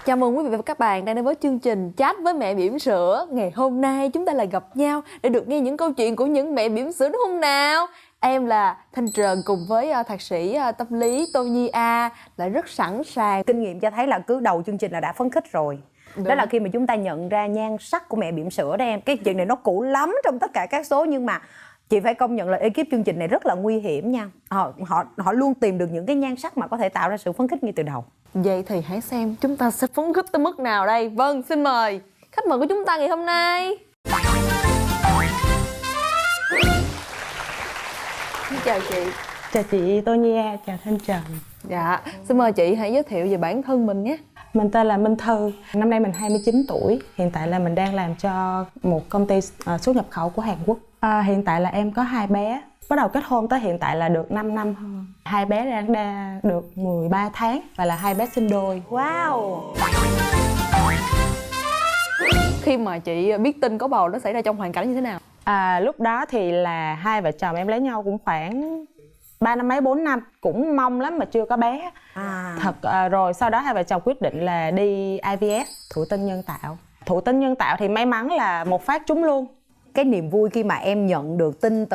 Chào mừng quý vị và các bạn đang đến với chương trình Chat với mẹ bỉm sữa. Ngày hôm nay chúng ta lại gặp nhau để được nghe những câu chuyện của những mẹ bỉm sữa đúng không nào? Em là Thanh Trần cùng với thạc sĩ tâm lý Tô Nhi A lại rất sẵn sàng. Kinh nghiệm cho thấy là cứ đầu chương trình là đã phấn khích rồi. Đó là khi mà chúng ta nhận ra nhan sắc của mẹ bỉm sữa đó em. Cái chuyện này nó cũ lắm trong tất cả các số, nhưng mà chị phải công nhận là ekip chương trình này rất là nguy hiểm nha. Họ luôn tìm được những cái nhan sắc mà có thể tạo ra sự phấn khích ngay từ đầu. Vậy thì hãy xem chúng ta sẽ phấn khích tới mức nào đây. Vâng, xin mời khách mời của chúng ta ngày hôm nay. Xin chào chị. Chào chị Tô Nhi A, chào Thanh Trần. Dạ, xin mời chị hãy giới thiệu về bản thân mình nhé. Mình tên là Minh Thư, năm nay mình 29 tuổi. Hiện tại là mình đang làm cho một công ty xuất nhập khẩu của Hàn Quốc. Hiện tại là em có 2 bé. Bắt đầu kết hôn tới hiện tại là được 5 năm. 2 bé đang được 13 tháng và là 2 bé sinh đôi. Wow. Khi mà chị biết tin có bầu nó xảy ra trong hoàn cảnh như thế nào? Lúc đó thì là hai vợ chồng em lấy nhau cũng khoảng 3 năm mấy 4 năm, cũng mong lắm mà chưa có bé. Rồi sau đó hai vợ chồng quyết định là đi IVF, thụ tinh nhân tạo. Thụ tinh nhân tạo thì may mắn là một phát trúng luôn. Cái niềm vui khi mà em nhận được tin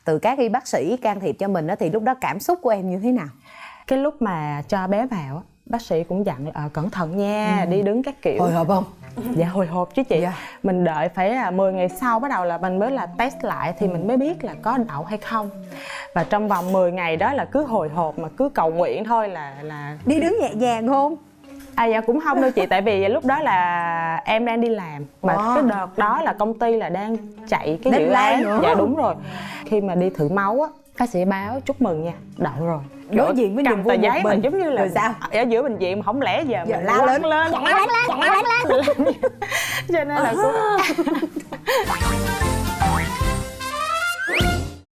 từ các y bác sĩ can thiệp cho mình đó, thì lúc đó cảm xúc của em như thế nào? Cái lúc mà cho bé vào, bác sĩ cũng dặn cẩn thận nha, đi đứng các kiểu. Hồi hộp không? Dạ hồi hộp chứ chị. Dạ. Mình đợi phải 10 ngày sau bắt đầu là mình mới là test lại thì mình mới biết là có đậu hay không. Và trong vòng 10 ngày đó là cứ hồi hộp mà cứ cầu nguyện thôi là Đi đứng nhẹ nhàng không? Dạ cũng không đâu chị, tại vì lúc đó là em đang đi làm mà cái đợt đó là công ty là đang chạy cái dự án nữa. Dạ đúng rồi. Khi mà đi thử máu á, bác sĩ báo chúc mừng nha, đậu rồi. Đối diện với niềm vui giấy một mà mình. giống như là rồi sao? ở giữa bệnh viện mà không lẽ giờ Giờ mình la lớn lên cho nên là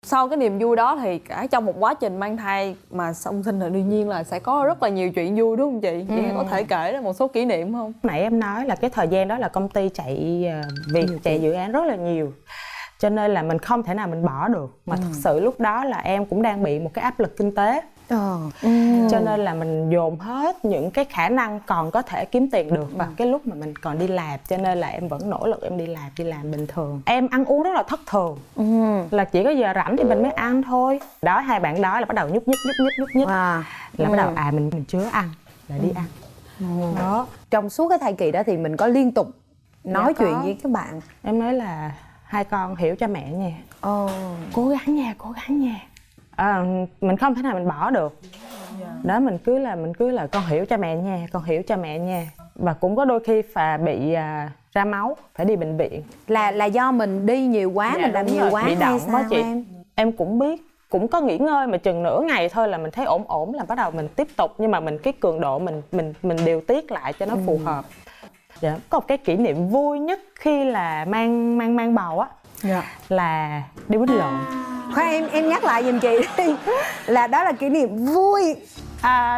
Sau cái niềm vui đó thì cả trong một quá trình mang thai mà song sinh thì đương nhiên là sẽ có rất là nhiều chuyện vui đúng không chị? Chị có thể kể ra một số kỷ niệm không? Nãy em nói là cái thời gian đó là công ty chạy việc chạy dự án rất là nhiều, cho nên là mình không thể nào mình bỏ được. Mà thật sự lúc đó là em cũng đang bị một cái áp lực kinh tế. Cho nên là mình dồn hết những cái khả năng còn có thể kiếm tiền được vào cái lúc mà mình còn đi làm, cho nên là em vẫn nỗ lực em đi làm bình thường. Em ăn uống rất là thất thường, là chỉ có giờ rảnh thì mình mới ăn thôi. Đó, hai bạn đó là bắt đầu nhúc nhích là bắt đầu mình chưa ăn là đi ăn. Đó. Trong suốt cái thai kỳ đó thì mình có liên tục nói chuyện với các bạn? Em nói là hai con hiểu cho mẹ nha, cố gắng nha. Mình không thể nào mình bỏ được. Đó, mình cứ là con hiểu cho mẹ nha. Và cũng có đôi khi bị ra máu, phải đi bệnh viện. Là do mình đi nhiều quá, Dạ, mình làm nhiều quá bị hay động sao quá chị. em? Em cũng biết, cũng có nghỉ ngơi mà chừng nửa ngày thôi là mình thấy ổn là bắt đầu mình tiếp tục, nhưng mà cái cường độ mình điều tiết lại cho nó phù hợp. Dạ. Có một cái kỷ niệm vui nhất khi là mang bầu á, là đi quýnh lộn. Khoan, em nhắc lại giùm chị đi. Là đó là kỷ niệm vui.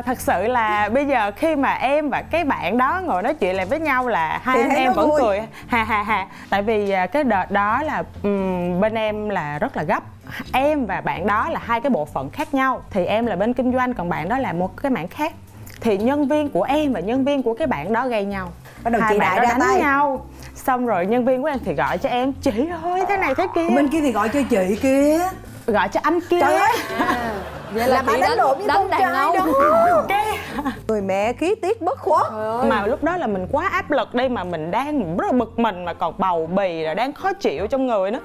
Thật sự là bây giờ khi mà em và cái bạn đó ngồi nói chuyện lại với nhau là hai anh em vẫn vui. Cười ha. Tại vì cái đợt đó là bên em là rất là gấp. Em và bạn đó là hai cái bộ phận khác nhau. Thì em là bên kinh doanh, còn bạn đó là một cái mảng khác. Thì nhân viên của em và nhân viên của cái bạn đó gây nhau. Bắt đầu hai chị bạn đại đó ra đánh tay nhau. Xong rồi nhân viên của em thì gọi cho em: chị ơi thế này thế kia. Bên kia thì gọi cho chị kia, gọi cho anh kia. Trời ơi. Vậy là bà chị đánh lộn với đánh con đàn trai ông đó. Người mẹ khí tiết bất khuất. Mà lúc đó là mình quá áp lực đi, mà mình đang rất là bực mình, mà còn bầu bì rồi đang khó chịu trong người nữa.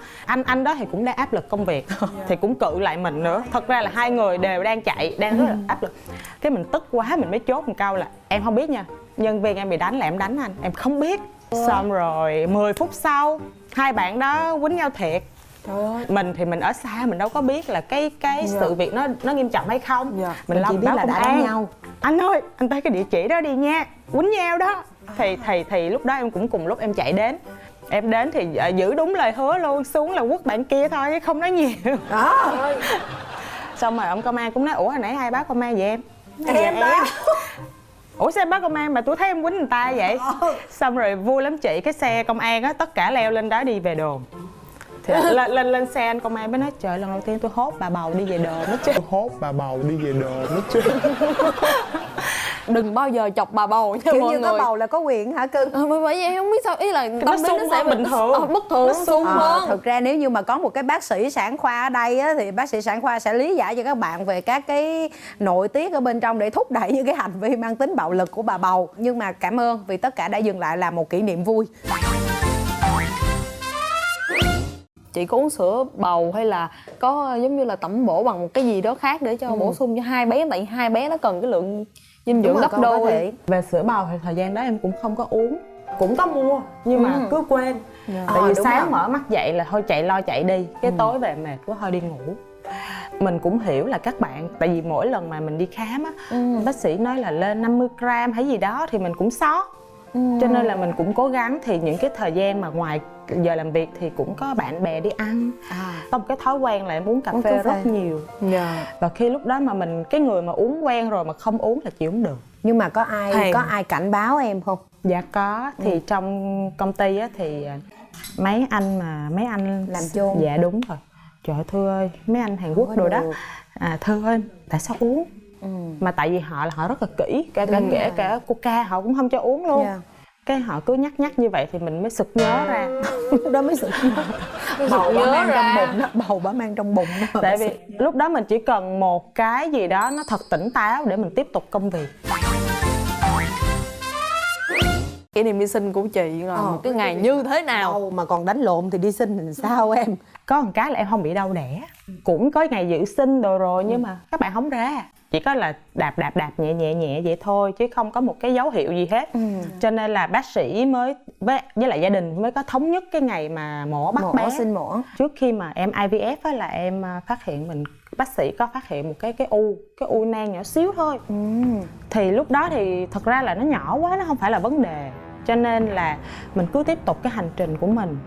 Anh đó thì cũng đang áp lực công việc thì cũng cự lại mình nữa. Thật ra là hai người đều đang chạy, đang rất là áp lực. Cái mình tức quá mình mới chốt một câu là em không biết nha, nhân viên em bị đánh là em đánh anh, em không biết. Xong rồi 10 phút sau hai bạn đó quýnh nhau thiệt. Mình thì mình ở xa, mình đâu có biết là cái sự việc nó nghiêm trọng hay không. Mình chỉ biết là đã đánh nhau. Anh ơi, anh tới cái địa chỉ đó đi nha, quýnh nhau đó. Thì lúc đó em cũng cùng lúc em chạy đến. Em đến thì giữ đúng lời hứa luôn, xuống là quất bạn kia thôi chứ không nói nhiều. Đó. Xong rồi ông công an cũng nói: ủa hồi nãy ai báo công an vậy em? Em báo. Ủa sao báo công an mà tôi thấy em quýnh người ta vậy? Xong rồi vui lắm chị, cái xe công an á tất cả leo lên đó đi về đồn. Thì lên xe anh công an mới nói: trời, lần đầu tiên tôi hốt bà bầu đi về đồn đó chứ. đừng bao giờ chọc bà bầu nha Kiểu mọi như người. có bầu là có quyền hả cưng? Bởi vậy em không biết sao, ý là tâm lý sung nó sẽ hơn bình thường. bất thường, nó sung hơn. Thực ra nếu như mà có một cái bác sĩ sản khoa ở đây á, thì bác sĩ sản khoa sẽ lý giải cho các bạn về các cái nội tiết ở bên trong để thúc đẩy những cái hành vi mang tính bạo lực của bà bầu. Nhưng mà cảm ơn vì tất cả đã dừng lại là một kỷ niệm vui. Chị có uống sữa bầu hay là có giống như là tẩm bổ bằng một cái gì đó khác để cho bổ sung cho hai bé, tại vì hai bé nó cần cái lượng dinh dưỡng gấp đôi. Về sữa bầu thì thời gian đó em cũng không có uống, cũng có mua nhưng mà cứ quên. Tại vì sáng mở mắt dậy là thôi chạy đi, cái tối về mệt quá thôi đi ngủ. Mình cũng hiểu là các bạn, tại vì mỗi lần mà mình đi khám á, bác sĩ nói là lên 50 gram hay gì đó thì mình cũng sót. Cho nên là mình cũng cố gắng, thì những cái thời gian mà ngoài giờ làm việc thì cũng có bạn bè đi ăn. Có một cái thói quen là em uống cà phê rất nhiều. Và khi lúc đó mà mình, cái người mà uống quen rồi mà không uống là chịu không được. Nhưng mà có ai cảnh báo em không? Dạ có, thì trong công ty á thì mấy anh làm chôn. Dạ đúng rồi. Trời ơi Thư ơi, mấy anh Hàn Quốc đồ đó. Thư ơi, tại sao uống? Mà tại vì họ rất là kỹ, kể cả coca họ cũng không cho uống luôn. Cái họ cứ nhắc như vậy thì mình mới sực nhớ ra. Lúc đó mới sực nhớ. Bầu bà mang trong bụng đó, bầu bà mang trong bụng đó. Tại vì lúc đó mình chỉ cần một cái gì đó nó thật tỉnh táo để mình tiếp tục công việc. Kỷ niệm đi sinh của chị là một cái ngày như thế nào? Đâu mà còn đánh lộn thì đi sinh thì sao em? Có một cái là em không bị đau đẻ. Cũng có ngày dự sinh rồi nhưng mà các bạn không ra. Chỉ có là đạp nhẹ vậy thôi, chứ không có một cái dấu hiệu gì hết. Cho nên là bác sĩ mới với lại gia đình mới có thống nhất cái ngày mà mổ bắt bé. Sinh mổ. Trước khi mà em IVF á là em phát hiện bác sĩ có phát hiện một cái u nang nhỏ xíu thôi. Thì lúc đó thì thật ra là nó nhỏ quá, nó không phải là vấn đề. Cho nên là mình cứ tiếp tục cái hành trình của mình.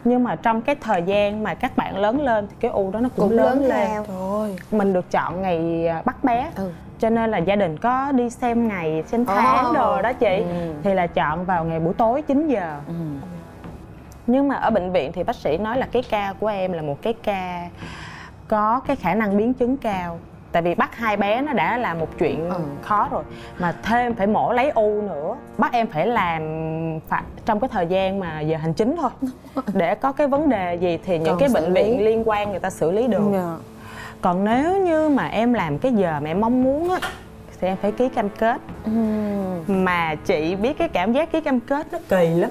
Nhưng mà trong cái thời gian mà các bạn lớn lên thì cái u đó nó cũng lớn lên. Trời. Mình được chọn ngày bắt bé. Cho nên là gia đình có đi xem ngày, xem tháng đồ đó chị. Thì là chọn vào ngày buổi tối 9 giờ. Nhưng mà ở bệnh viện thì bác sĩ nói là cái ca của em là một cái ca có cái khả năng biến chứng cao. Tại vì bắt hai bé nó đã là một chuyện khó rồi, mà thêm phải mổ lấy u nữa, bắt em phải làm trong cái thời gian mà giờ hành chính thôi. Để có cái vấn đề gì thì những cái bệnh viện liên quan người ta xử lý được. Còn nếu như mà em làm cái giờ mà em mong muốn á thì em phải ký cam kết. Mà chị biết cái cảm giác ký cam kết nó kỳ lắm.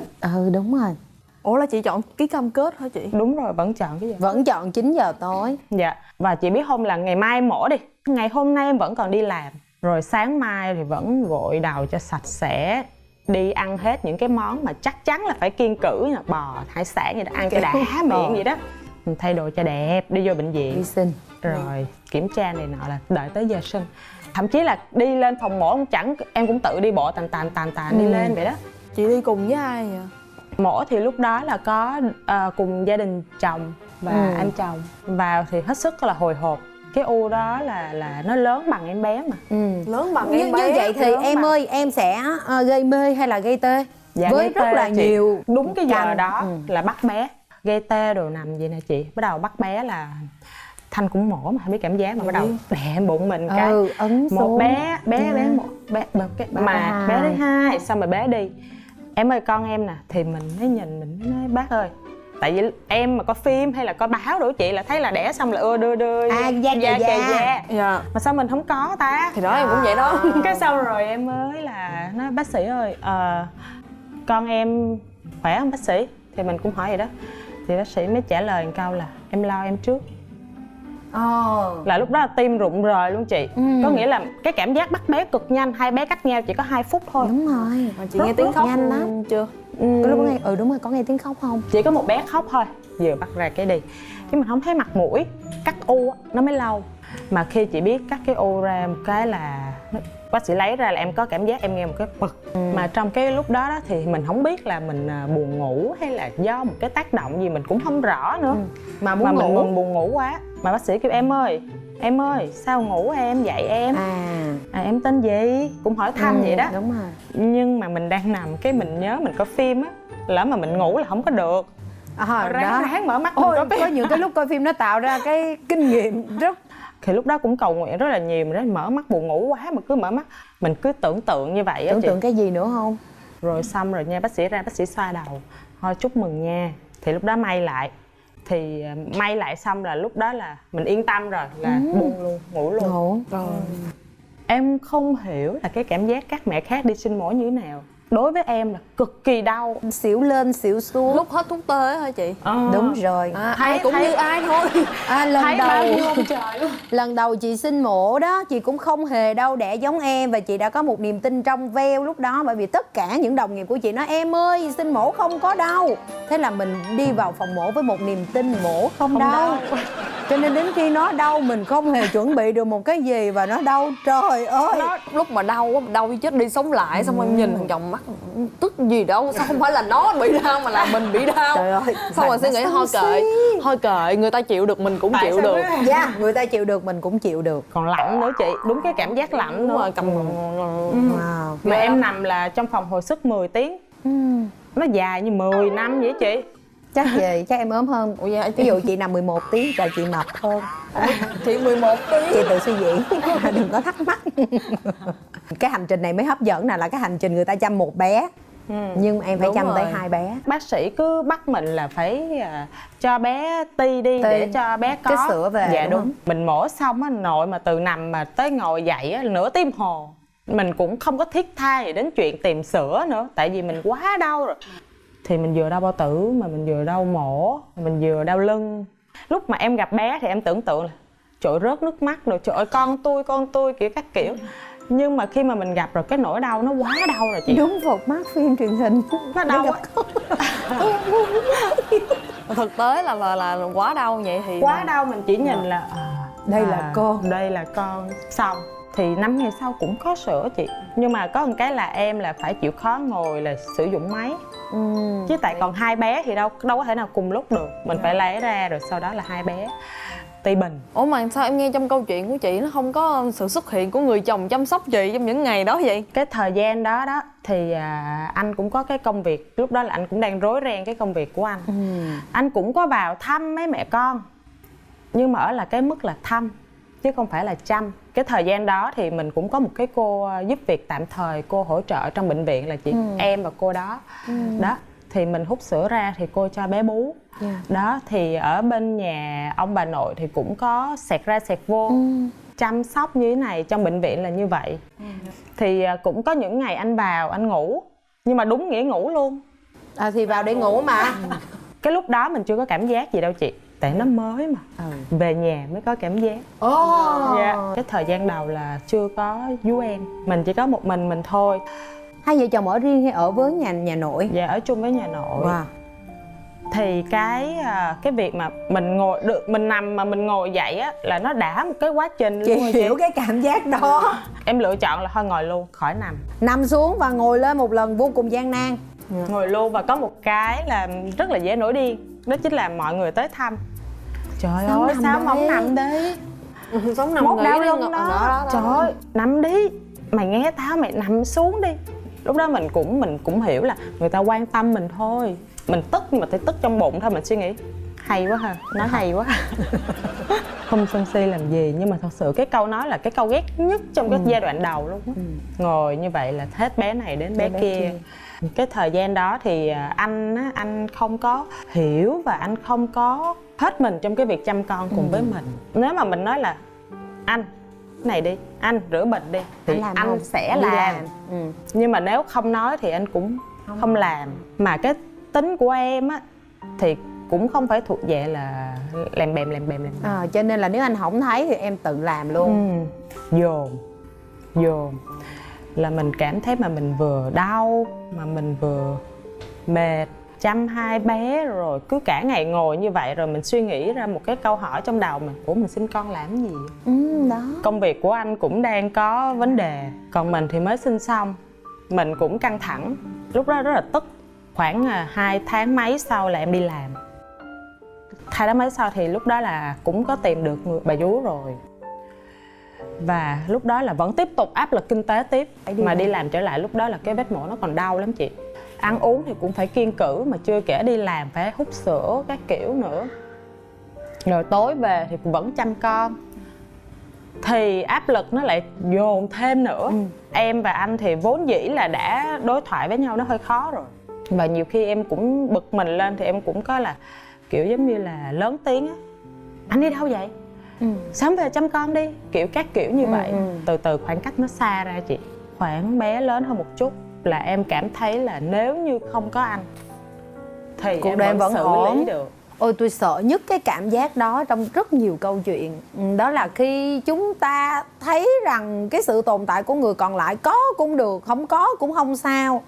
Đúng rồi. Ủa là chị chọn ký cam kết hả chị? Đúng rồi, vẫn chọn cái giờ. Vẫn chọn 9 giờ tối. Dạ. Và chị biết không, là ngày mai em mổ đi, ngày hôm nay em vẫn còn đi làm. Rồi sáng mai thì vẫn gội đầu cho sạch sẽ, đi ăn hết những cái món mà chắc chắn là phải kiêng cữ, như bò, hải sản gì đó, ăn cho đã miệng vậy đó. Mình thay đồ cho đẹp, đi vô bệnh viện đi sinh. Rồi kiểm tra này nọ là đợi tới giờ sinh. Thậm chí là đi lên phòng mổ em cũng tự đi bộ tàn đi lên vậy đó. Chị đi cùng với ai vậy? Mổ thì lúc đó là có cùng gia đình chồng và anh chồng. Vào thì hết sức là hồi hộp. Cái u đó là nó lớn bằng em bé mà. Lớn bằng em bé. Như vậy thì em ơi, em sẽ gây mê hay là gây tê? Dạ, với rất là nhiều. Đúng cái giờ đó là bắt bé. Gây tê đồ nằm vậy nè chị. Bắt đầu bắt bé là Thanh cũng mổ mà không biết cảm giác, mà bắt đầu đè bụng mình cái ấn một xuống. bé mà bé thứ hai, xong rồi bé đi. Em ơi con em nè, thì mình mới nhìn, mình mới nói bác ơi, tại vì em mà có phim hay là có báo đồ chị là thấy là đẻ xong là đưa da Dạ. mà sao mình không có ta? Thì đó em cũng vậy đó. Cái xong rồi em mới là nói bác sĩ ơi, con em khỏe không bác sĩ? Thì mình cũng hỏi vậy đó. Thì bác sĩ mới trả lời một câu là em lo em trước. Là lúc đó là tim rụng rời luôn chị. Có nghĩa là cái cảm giác bắt bé cực nhanh, hai bé cách nhau chỉ có 2 phút thôi. Đúng rồi. Mà chị nghe tiếng khóc nhanh lắm chưa? Có lúc có nghe, đúng rồi, có nghe tiếng khóc không? Chỉ có một bé khóc thôi, vừa bắt ra cái đi. Chứ mình không thấy mặt mũi. Cắt u nó mới lâu. Mà khi chị biết cắt cái u ra một cái là bác sĩ lấy ra là em có cảm giác em nghe một cái bực. Mà trong cái lúc đó thì mình không biết là mình buồn ngủ hay là do một cái tác động gì mình cũng không rõ nữa. Mà mình buồn ngủ quá. Mà bác sĩ kêu em ơi sao ngủ em, dậy em. Em tên gì, cũng hỏi thăm vậy đó. Đúng rồi. Nhưng mà mình đang nằm cái mình nhớ mình có phim á, lỡ mà mình ngủ là không có được. ráng mở mắt. Ôi, có những cái lúc coi phim nó tạo ra cái kinh nghiệm rất. Thì lúc đó cũng cầu nguyện rất là nhiều, mà mở mắt buồn ngủ quá mà cứ mở mắt, mình cứ tưởng tượng như vậy á. Tưởng chị. tượng cái gì nữa không? Rồi xong rồi nha, bác sĩ ra, bác sĩ xoa đầu, thôi chúc mừng nha. Thì lúc đó may lại, thì may lại xong là lúc đó là mình yên tâm rồi, là buông luôn, ngủ luôn. Ngủ. Em không hiểu là cái cảm giác các mẹ khác đi sinh mổ như thế nào. Đối với em là cực kỳ đau, Xỉu lên xỉu xuống. Lúc hết thuốc tê hả chị? Đúng rồi. Ai cũng như ai thôi. Lần thấy đầu bao nhiêu ông trời luôn. lần đầu chị sinh mổ đó, chị cũng không hề đau đẻ giống em, và chị đã có một niềm tin trong veo lúc đó, bởi vì tất cả những đồng nghiệp của chị nói em ơi sinh mổ không có đau. Thế là mình đi vào phòng mổ với một niềm tin mổ không đau. Cho nên đến khi nó đau mình không hề chuẩn bị được một cái gì và nó đau, trời ơi. Nó lúc mà đau quá, đau như chết đi sống lại, xong em nhìn thằng chồng mắt tức gì đâu, sao không phải là nó bị đau mà là mình bị đau. Trời ơi, xong rồi suy nghĩ thôi kệ, người ta chịu được mình cũng Tại chịu sao được. biết? Dạ, người ta chịu được mình cũng chịu được. Còn lạnh nữa chị, đúng cái cảm giác lạnh Đúng nữa. rồi, cầm Wow. Mà em nằm là trong phòng hồi sức 10 tiếng. Nó dài như 10 năm vậy chị. Chắc gì, chắc em ốm hơn. Ủa dạ, Ví dụ chị nằm 11 tiếng là chị mập hơn. chị 11 tiếng. Chị tự suy diễn, đừng có thắc mắc. Cái hành trình này mới hấp dẫn nè, là cái hành trình người ta chăm một bé. Nhưng mà em phải Đúng chăm rồi. tới 2 bé. Bác sĩ cứ bắt mình là phải cho bé ti đi Ti. để cho bé có Cái sữa về, Dạ đúng đúng, không? Mình mổ xong á, nội mà từ nằm mà tới ngồi dậy á, nửa tiếng hồ. Mình cũng không có thiết tha gì đến chuyện tìm sữa nữa, tại vì mình quá đau rồi. Thì mình vừa đau bao tử, mà mình vừa đau mổ, mình vừa đau lưng. Lúc mà em gặp bé thì em tưởng tượng là trời ơi, rớt nước mắt rồi, trời ơi con tôi kiểu các kiểu. Nhưng mà khi mà mình gặp rồi cái nỗi đau nó quá đau rồi chị. Đúng phục mắt phim truyền hình. Nó đau quá. Thực tế là quá đau vậy thì Quá đau, mình chỉ nhìn là Đây là con. đây là con. Xong thì 5 ngày sau cũng có sữa chị. Nhưng mà có một cái là em là phải chịu khó ngồi là sử dụng máy. Chứ tại còn 2 bé thì đâu có thể nào cùng lúc được. Mình phải lấy ra rồi sau đó là 2 bé ti bình. Ủa mà sao em nghe trong câu chuyện của chị nó không có sự xuất hiện của người chồng chăm sóc chị trong những ngày đó vậy? Cái thời gian đó đó thì anh cũng có cái công việc. Lúc đó là anh cũng đang rối ren cái công việc của anh. Anh cũng có vào thăm mấy mẹ con, nhưng mà ở là cái mức là thăm chứ không phải là chăm. Cái thời gian đó thì mình cũng có một cái cô giúp việc tạm thời, cô hỗ trợ trong bệnh viện là chị em và cô đó. Đó thì mình hút sữa ra thì cô cho bé bú. Đó thì ở bên nhà ông bà nội thì cũng có xẹt ra xẹt vô. Chăm sóc như thế này trong bệnh viện là như vậy. Thì cũng có những ngày anh vào anh ngủ, nhưng mà đúng nghĩa ngủ luôn. Thì vào để ngủ mà. Cái lúc đó mình chưa có cảm giác gì đâu chị, tại nó mới mà. Về nhà mới có cảm giác. Dạ. Cái thời gian đầu là chưa có vú em, mình chỉ có một mình thôi. Hai vợ chồng ở riêng hay ở với nhà nội? Dạ ở chung với nhà nội. Wow. Thì cái việc mà mình ngồi được, mình nằm mà mình ngồi dậy á là nó đã một cái quá trình luôn. Chị hiểu cái cảm giác đó. Em lựa chọn là thôi ngồi luôn khỏi nằm. Nằm xuống và ngồi lên một lần vô cùng gian nan. Ngồi luôn, và có một cái là rất là dễ nổi điên, đó chính là mọi người tới thăm. Trời ơi sao mà không nằm đi, Sống nằm mốt nghỉ đau đi, lưng đó. Trời ơi nằm đi, mày nghe tao, mày nằm xuống đi. Lúc đó mình cũng hiểu là người ta quan tâm mình thôi. Mình tức nhưng mà phải tức trong bụng thôi, mình suy nghĩ hay quá ha, nói hay quá. Không sân si làm gì, nhưng mà thật sự cái câu nói là cái câu ghét nhất trong cái giai đoạn đầu luôn á. Ngồi như vậy là hết bé này đến bé kia. Cái thời gian đó thì anh không có hiểu và anh không có hết mình trong cái việc chăm con cùng với mình. Nếu mà mình nói là anh này đi, anh rửa bình đi thì anh sẽ làm. Nhưng mà nếu không nói thì anh cũng không làm. Mà cái tính của em á thì cũng không phải thuộc về là làm bèm. Cho nên là nếu anh không thấy thì em tự làm luôn. Dồn là mình cảm thấy mà mình vừa đau mà mình vừa mệt, chăm 2 bé rồi cứ cả ngày ngồi như vậy, rồi mình suy nghĩ ra một cái câu hỏi trong đầu mình: ủa mình sinh con làm gì? Đó. Công việc của anh cũng đang có vấn đề, còn mình thì mới sinh xong, mình cũng căng thẳng. Lúc đó rất là tức. Khoảng 2 tháng mấy sau là em đi làm. 2 tháng mấy sau thì lúc đó là cũng có tìm được bà vú rồi. Và lúc đó là vẫn tiếp tục áp lực kinh tế tiếp. Mà đi làm trở lại lúc đó là cái vết mổ nó còn đau lắm chị. ăn uống thì cũng phải kiêng cữ, mà chưa kể đi làm phải hút sữa các kiểu nữa. Rồi tối về thì vẫn chăm con, thì áp lực nó lại dồn thêm nữa. Em và anh thì vốn dĩ là đã đối thoại với nhau nó hơi khó rồi, và nhiều khi em cũng bực mình lên thì em cũng có là kiểu giống như là lớn tiếng á: anh đi đâu vậy? Sớm về chăm con đi, kiểu các kiểu như vậy. Từ từ khoảng cách nó xa ra chị. Khoảng bé lớn hơn một chút là em cảm thấy là nếu như không có anh thì cuộc em đời vẫn vẫn xử ổn. lý được. Ôi tôi sợ nhất cái cảm giác đó trong rất nhiều câu chuyện. Đó là khi chúng ta thấy rằng cái sự tồn tại của người còn lại có cũng được, không có cũng không sao.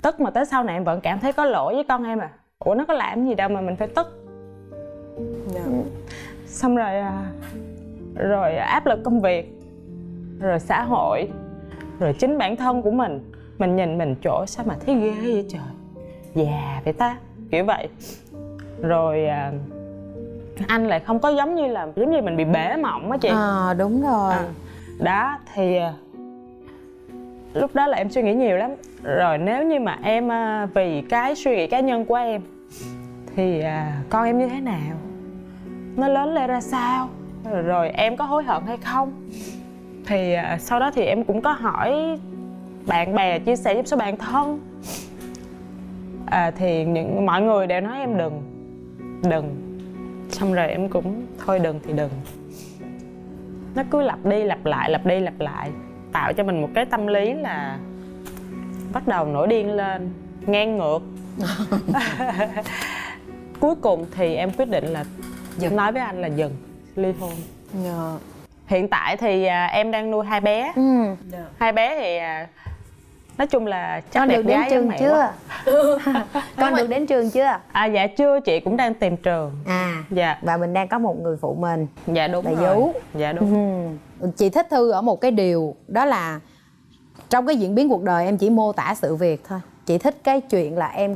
Tức mà tới sau này em vẫn cảm thấy có lỗi với con em à. Ủa nó có làm gì đâu mà mình phải tức. Xong rồi rồi áp lực công việc, rồi xã hội, rồi chính bản thân của mình nhìn mình chỗ sao mà thấy ghê vậy trời, già vậy ta, kiểu vậy. Rồi anh lại không có giống như mình bị bể mộng á chị. Đúng rồi. Đó thì lúc đó là em suy nghĩ nhiều lắm. Rồi nếu như mà em vì cái suy nghĩ cá nhân của em thì con em như thế nào, nó lớn lên ra sao, rồi em có hối hận hay không. Thì sau đó thì em cũng có hỏi bạn bè, chia sẻ giúp số bạn thân. Thì mọi người đều nói em đừng. Xong rồi em cũng thôi đừng thì đừng. Nó cứ lặp đi lặp lại, tạo cho mình một cái tâm lý là bắt đầu nổi điên lên, ngang ngược. Cuối cùng thì em quyết định là nói với anh là dừng, ly hôn. Hiện tại thì em đang nuôi 2 bé. 2 bé thì nói chung là chắc con đẹp được đến gái trường mẹ chưa? quá. Con được đến trường chưa? Dạ chưa, chị cũng đang tìm trường. Dạ. Và mình đang có một người phụ mình. Dạ đúng là rồi. Vũ. Dạ đúng. Chị thích Thư ở một cái điều đó là trong cái diễn biến cuộc đời em chỉ mô tả sự việc thôi. Chị thích cái chuyện là em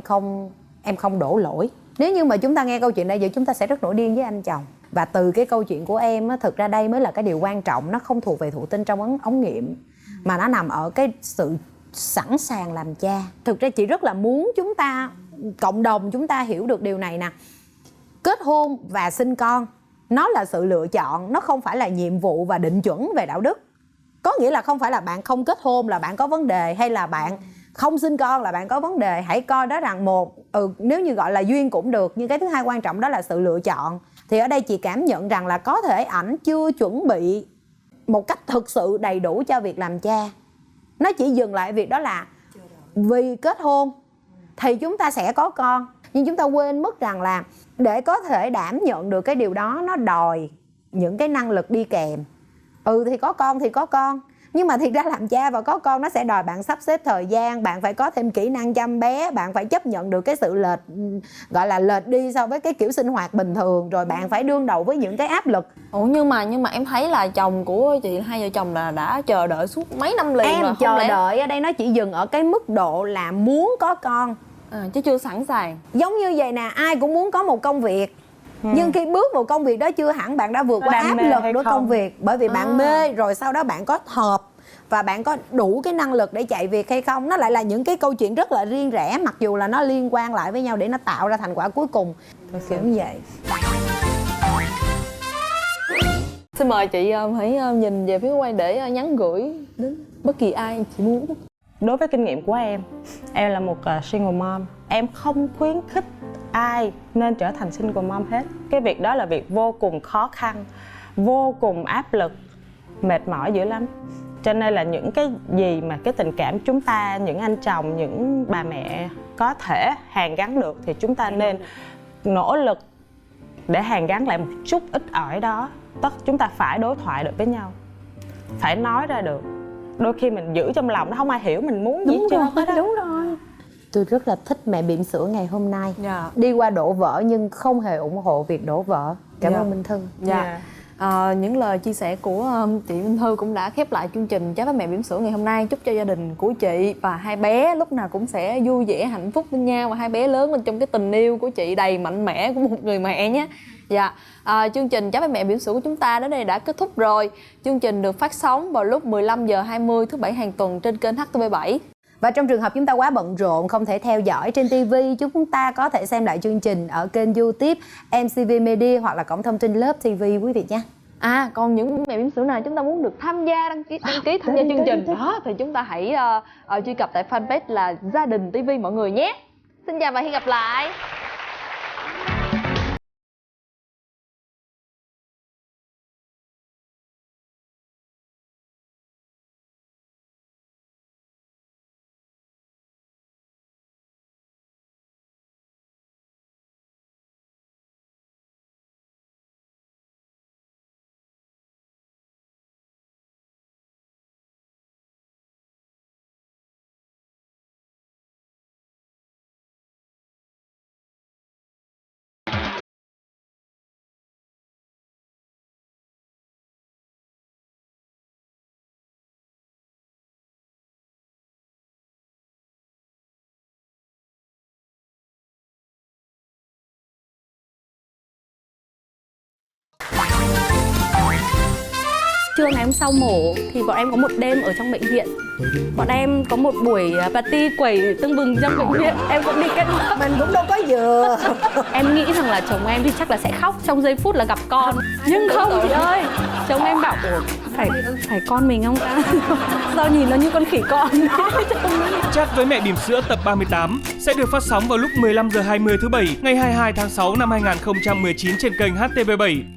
không đổ lỗi. Nếu như mà chúng ta nghe câu chuyện này giờ chúng ta sẽ rất nổi điên với anh chồng. Và từ cái câu chuyện của em á, thực ra đây mới là cái điều quan trọng. Nó không thuộc về thụ tinh trong ống nghiệm, mà nó nằm ở cái sự sẵn sàng làm cha. Thực ra chị rất là muốn chúng ta, cộng đồng chúng ta hiểu được điều này nè. Kết hôn và sinh con nó là sự lựa chọn, nó không phải là nhiệm vụ và định chuẩn về đạo đức. Có nghĩa là không phải là bạn không kết hôn là bạn có vấn đề, hay là bạn không sinh con là bạn có vấn đề. Hãy coi đó rằng nếu như gọi là duyên cũng được, nhưng cái thứ hai quan trọng đó là sự lựa chọn. Thì ở đây chị cảm nhận rằng là có thể ảnh chưa chuẩn bị một cách thực sự đầy đủ cho việc làm cha. Nó chỉ dừng lại việc đó là vì kết hôn thì chúng ta sẽ có con. Nhưng chúng ta quên mất rằng là để có thể đảm nhận được cái điều đó, nó đòi những cái năng lực đi kèm. Thì có con thì có con, nhưng mà thiệt ra làm cha và có con nó sẽ đòi bạn sắp xếp thời gian, bạn phải có thêm kỹ năng chăm bé, bạn phải chấp nhận được cái sự lệch, gọi là lệch đi so với cái kiểu sinh hoạt bình thường, rồi bạn phải đương đầu với những cái áp lực. Nhưng mà em thấy là chồng của chị, hai vợ chồng là đã chờ đợi suốt mấy năm liền em rồi. Chờ đợi ở đây nó chỉ dừng ở cái mức độ là muốn có con, chứ chưa sẵn sàng. Giống như vậy nè, ai cũng muốn có một công việc, nhưng khi bước vào công việc đó chưa hẳn bạn đã vượt qua áp lực của công việc. Bởi vì bạn mê, rồi sau đó bạn có hợp và bạn có đủ cái năng lực để chạy việc hay không. Nó lại là những cái câu chuyện rất là riêng rẽ, mặc dù là nó liên quan lại với nhau để nó tạo ra thành quả cuối cùng. Kiểu như vậy. Xin mời chị hãy nhìn về phía quay để nhắn gửi đến bất kỳ ai chị muốn. Đối với kinh nghiệm của em là một single mom. Em không khuyến khích ai nên trở thành single mom hết. Cái việc đó là việc vô cùng khó khăn, vô cùng áp lực, mệt mỏi dữ lắm. Cho nên là những cái gì mà cái tình cảm chúng ta, những anh chồng, những bà mẹ có thể hàn gắn được thì chúng ta nên nỗ lực để hàn gắn lại một chút ít ỏi đó. Chúng ta phải đối thoại được với nhau, phải nói ra được. Đôi khi mình giữ trong lòng nó không ai hiểu mình muốn gì hết á. Đúng rồi. Tôi rất là thích Mẹ Bỉm Sữa ngày hôm nay. Đi qua đổ vỡ nhưng không hề ủng hộ việc đổ vỡ. Cảm ơn Minh Thư. Những lời chia sẻ của chị Minh Thư cũng đã khép lại chương trình Trái với Mẹ Bỉm Sữa ngày hôm nay. Chúc cho gia đình của chị và hai bé lúc nào cũng sẽ vui vẻ, hạnh phúc bên nhau, và hai bé lớn lên trong cái tình yêu của chị đầy mạnh mẽ của một người mẹ nhé. Chương trình Trái với Mẹ Bỉm Sữa của chúng ta đến đây đã kết thúc rồi. Chương trình được phát sóng vào lúc 15:20 thứ Bảy hàng tuần trên kênh HTV7. Và trong trường hợp chúng ta quá bận rộn không thể theo dõi trên TV, chúng ta có thể xem lại chương trình ở kênh YouTube MCV Media hoặc là cổng thông tin Lớp TV quý vị nhé. Còn những mẹ bỉm sữa nào chúng ta muốn được tham gia đăng ký tham gia chương trình đó thì chúng ta hãy truy cập tại fanpage là Gia Đình TV mọi người nhé. Xin chào và hẹn gặp lại. Trưa ngày hôm sau mổ thì bọn em có một đêm ở trong bệnh viện. Bọn em có một buổi party quẩy tưng bừng trong bệnh viện. Em cũng đi kết hợp. Mình cũng đâu có vừa. Em nghĩ rằng là chồng em thì chắc là sẽ khóc trong giây phút là gặp con. Nhưng không chị ơi, chồng em bảo ủa phải con mình không ta? Sao nhìn nó như con khỉ con. Chat với mẹ bỉm sữa tập 38 sẽ được phát sóng vào lúc 15h20 thứ Bảy ngày 22 tháng 6 năm 2019 trên kênh HTV7.